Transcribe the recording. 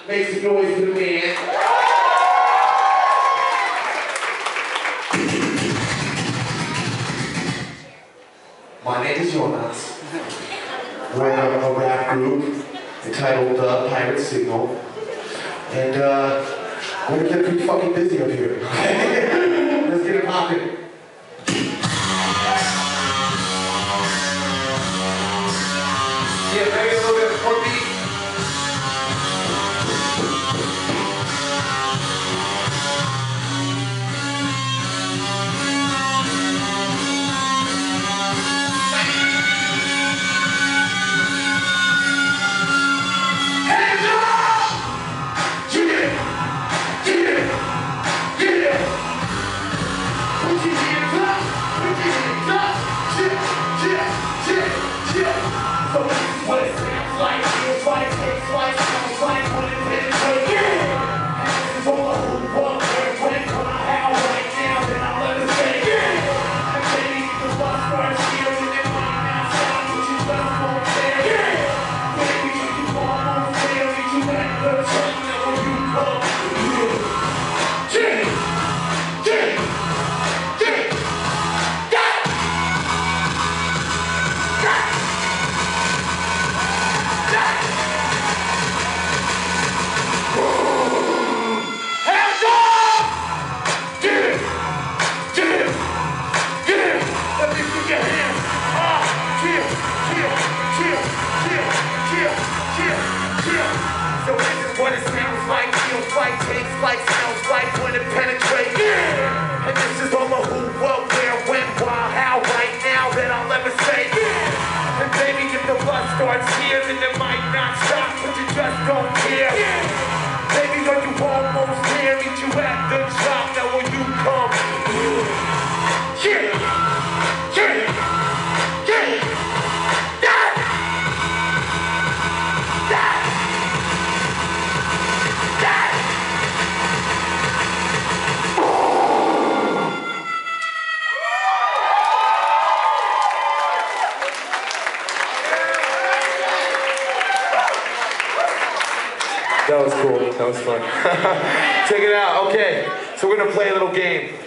Make some noise for the man. My name is Jonas. We're a rap group entitled Pirate Signal. And we're gonna get pretty fucking busy up here, okay? Let's get it poppin'. Yeah, maybe a little bit of more beat. Like sounds like when it penetrates. Yeah. And this is all the who, what, where, when, why, how, right now that I'll ever say. Yeah. And baby, if the bus starts here, then it might not stop, but you just don't care. Yeah. Baby, are you almost there? Meet you at the drop, now will you come? Yeah. Yeah. Yeah. That was cool. That was fun. Check it out. Okay, so we're gonna play a little game.